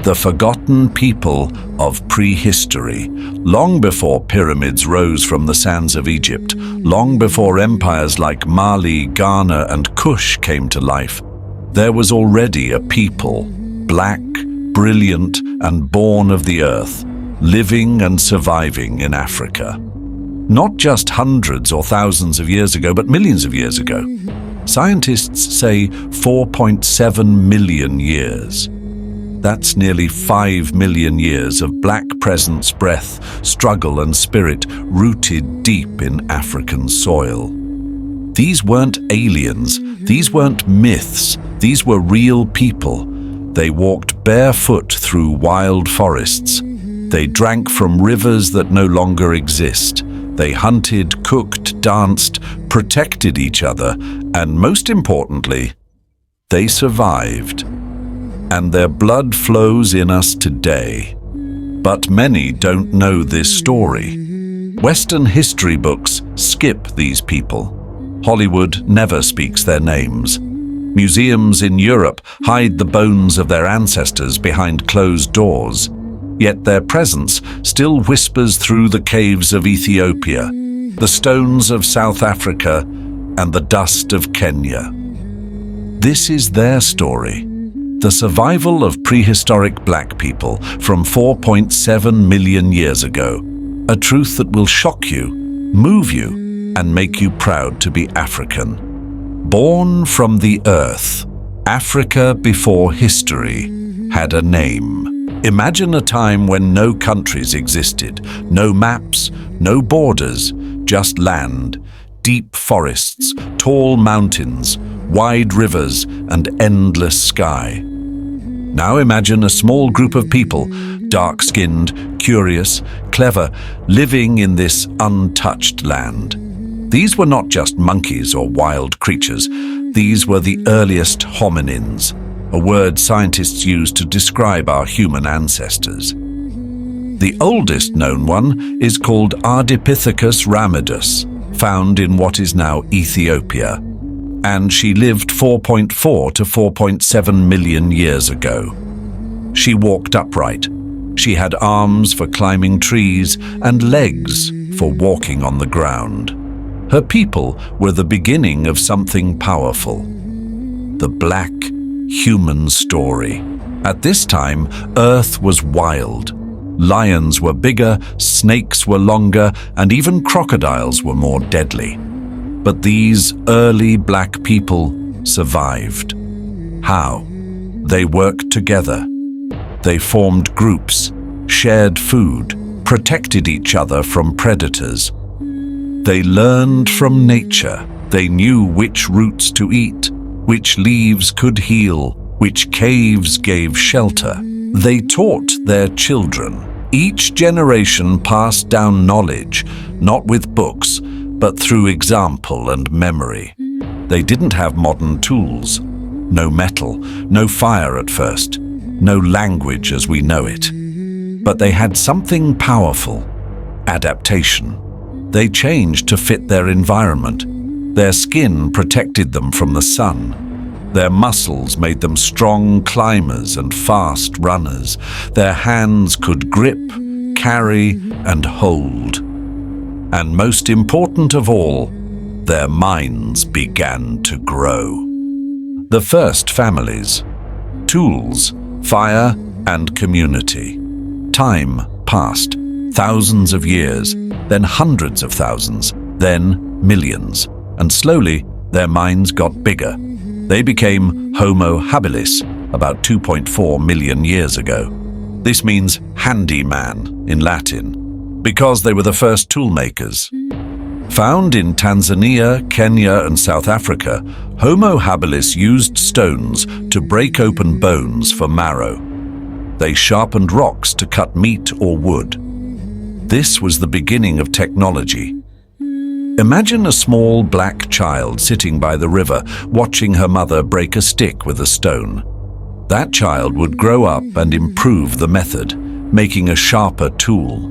the forgotten people of prehistory. Long before pyramids rose from the sands of Egypt, long before empires like Mali, Ghana, and Kush came to life, there was already a people, black, brilliant, and born of the earth, living and surviving in Africa. Not just hundreds or thousands of years ago, but millions of years ago. Scientists say 4.7 million years. That's nearly 5 million years of black presence, breath, struggle, and spirit rooted deep in African soil. These weren't aliens, these weren't myths, these were real people. They walked barefoot through wild forests. They drank from rivers that no longer exist. They hunted, cooked, danced, protected each other, and most importantly, they survived. And their blood flows in us today. But many don't know this story. Western history books skip these people. Hollywood never speaks their names. Museums in Europe hide the bones of their ancestors behind closed doors. Yet their presence still whispers through the caves of Ethiopia, the stones of South Africa, and the dust of Kenya. This is their story. The survival of prehistoric black people from 4.7 million years ago. A truth that will shock you, move you, and make you proud to be African. Born from the earth, Africa before history had a name. Imagine a time when no countries existed, no maps, no borders, just land, deep forests, tall mountains, wide rivers, and endless sky. Now imagine a small group of people, dark-skinned, curious, clever, living in this untouched land. These were not just monkeys or wild creatures. These were the earliest hominins, a word scientists use to describe our human ancestors. The oldest known one is called Ardipithecus ramidus, found in what is now Ethiopia, and she lived 4.4 to 4.7 million years ago. She walked upright. She had arms for climbing trees and legs for walking on the ground. Her people were the beginning of something powerful. The black human story. At this time, Earth was wild. Lions were bigger, snakes were longer, and even crocodiles were more deadly. But these early black people survived. How? They worked together. They formed groups, shared food, protected each other from predators. They learned from nature. They knew which roots to eat, which leaves could heal, which caves gave shelter. They taught their children. Each generation passed down knowledge, not with books, but through example and memory. They didn't have modern tools. No metal, no fire at first, no language as we know it. But they had something powerful: adaptation. They changed to fit their environment. Their skin protected them from the sun. Their muscles made them strong climbers and fast runners. Their hands could grip, carry, and hold. And most important of all, their minds began to grow. The first families, tools, fire, and community. Time passed, thousands of years, then hundreds of thousands, then millions, and slowly their minds got bigger. They became Homo habilis about 2.4 million years ago. This means handyman in Latin, because they were the first tool makers. Found in Tanzania, Kenya, and South Africa, Homo habilis used stones to break open bones for marrow. They sharpened rocks to cut meat or wood. This was the beginning of technology. Imagine a small black child sitting by the river, watching her mother break a stick with a stone. That child would grow up and improve the method, making a sharper tool.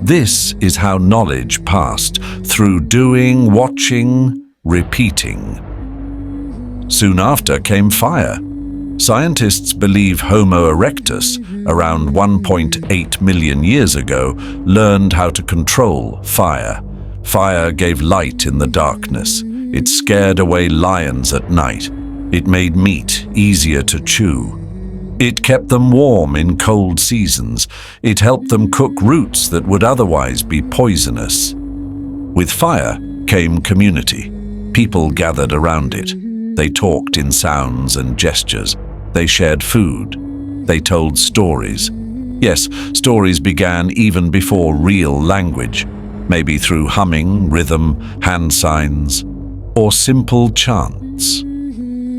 This is how knowledge passed, through doing, watching, repeating. Soon after came fire. Scientists believe Homo erectus, around 1.8 million years ago, learned how to control fire. Fire gave light in the darkness. It scared away lions at night. It made meat easier to chew. It kept them warm in cold seasons. It helped them cook roots that would otherwise be poisonous. With fire came community. People gathered around it. They talked in sounds and gestures. They shared food. They told stories. Yes, stories began even before real language, maybe through humming, rhythm, hand signs, or simple chants.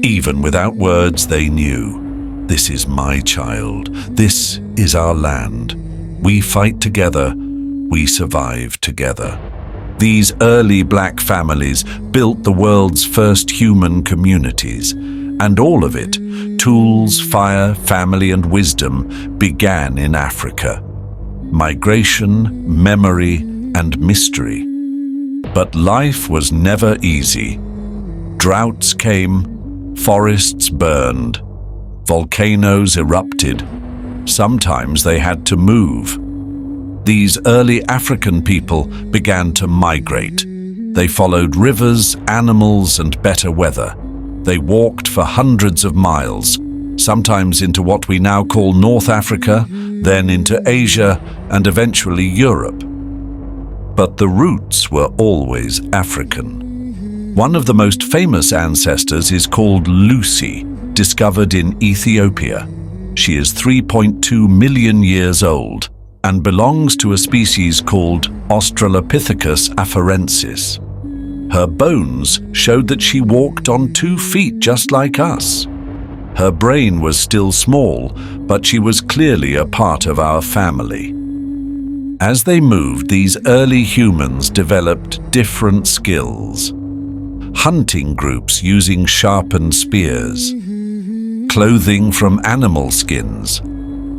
Even without words, they knew, this is my child, this is our land. We fight together, we survive together. These early black families built the world's first human communities, and all of it, tools, fire, family, and wisdom, began in Africa. Migration, memory, and mystery. But life was never easy. Droughts came, forests burned, volcanoes erupted. Sometimes they had to move. These early African people began to migrate. They followed rivers, animals, and better weather. They walked for hundreds of miles, sometimes into what we now call North Africa, then into Asia, and eventually Europe. But the roots were always African. One of the most famous ancestors is called Lucy, discovered in Ethiopia. She is 3.2 million years old and belongs to a species called Australopithecus afarensis. Her bones showed that she walked on 2 feet just like us. Her brain was still small, but she was clearly a part of our family. As they moved, these early humans developed different skills. Hunting groups using sharpened spears, clothing from animal skins,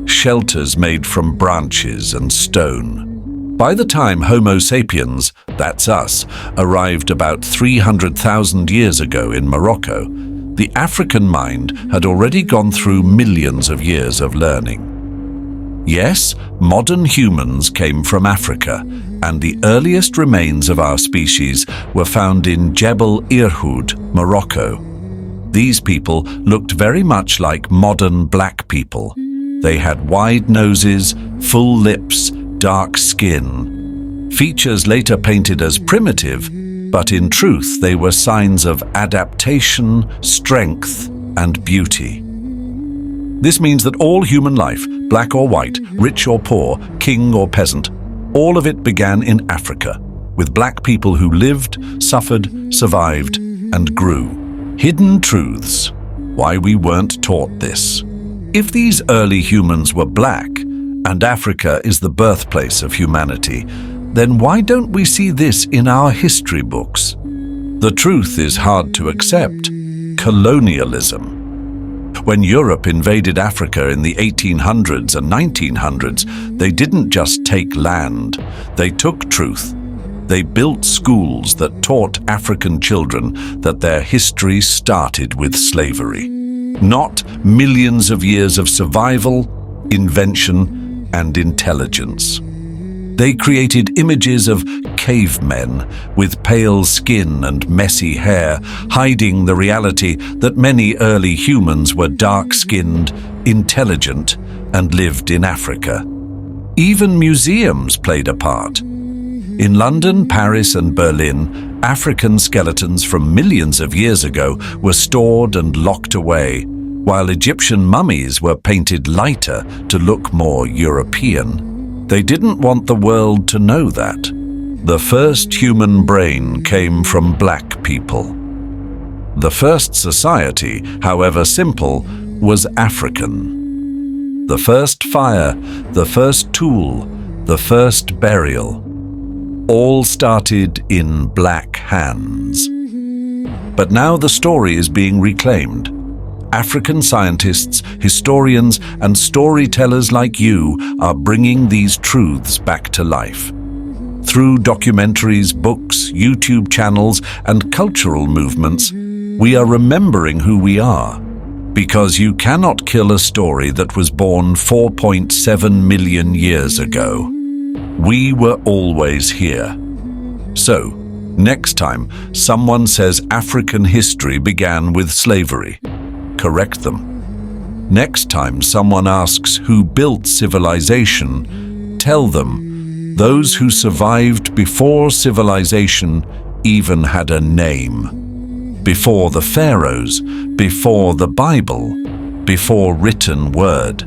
shelters made from branches and stone. By the time Homo sapiens, that's us, arrived about 300,000 years ago in Morocco, the African mind had already gone through millions of years of learning. Yes, modern humans came from Africa, and the earliest remains of our species were found in Jebel Irhoud, Morocco. These people looked very much like modern black people. They had wide noses, full lips, dark skin. Features later painted as primitive, but in truth they were signs of adaptation, strength, and beauty. This means that all human life, black or white, rich or poor, king or peasant, all of it began in Africa, with black people who lived, suffered, survived, and grew. Hidden truths, why we weren't taught this. If these early humans were black, and Africa is the birthplace of humanity, then why don't we see this in our history books? The truth is hard to accept. Colonialism. When Europe invaded Africa in the 1800s and 1900s, they didn't just take land, they took truth. They built schools that taught African children that their history started with slavery. Not millions of years of survival, invention, and intelligence. They created images of cavemen with pale skin and messy hair, hiding the reality that many early humans were dark-skinned, intelligent, and lived in Africa. Even museums played a part. In London, Paris, and Berlin, African skeletons from millions of years ago were stored and locked away, while Egyptian mummies were painted lighter to look more European. They didn't want the world to know that. The first human brain came from black people. The first society, however simple, was African. The first fire, the first tool, the first burial, all started in black hands. But now the story is being reclaimed. African scientists, historians, and storytellers like you are bringing these truths back to life. Through documentaries, books, YouTube channels, and cultural movements, we are remembering who we are. Because you cannot kill a story that was born 4.7 million years ago. We were always here. So, next time someone says African history began with slavery, correct them. Next time someone asks who built civilization, tell them those who survived before civilization even had a name. Before the pharaohs, before the Bible, before written word.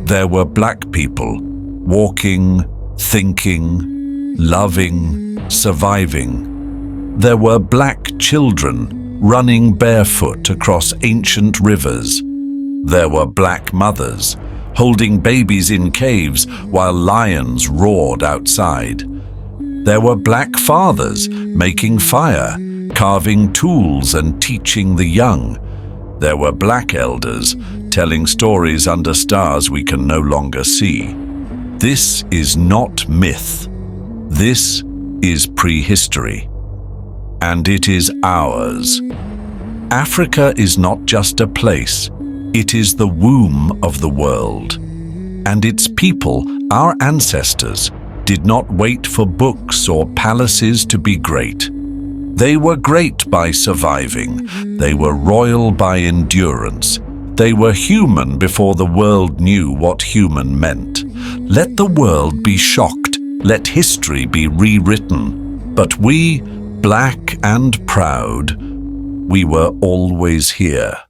There were black people walking, thinking, loving, surviving. There were black children running barefoot across ancient rivers. There were black mothers holding babies in caves while lions roared outside. There were black fathers making fire, carving tools and teaching the young. There were black elders telling stories under stars we can no longer see. This is not myth. This is prehistory. And it is ours. Africa is not just a place. It is the womb of the world. And its people, our ancestors, did not wait for books or palaces to be great. They were great by surviving. They were royal by endurance. They were human before the world knew what human meant. Let the world be shocked. Let history be rewritten. But we, black and proud, we were always here.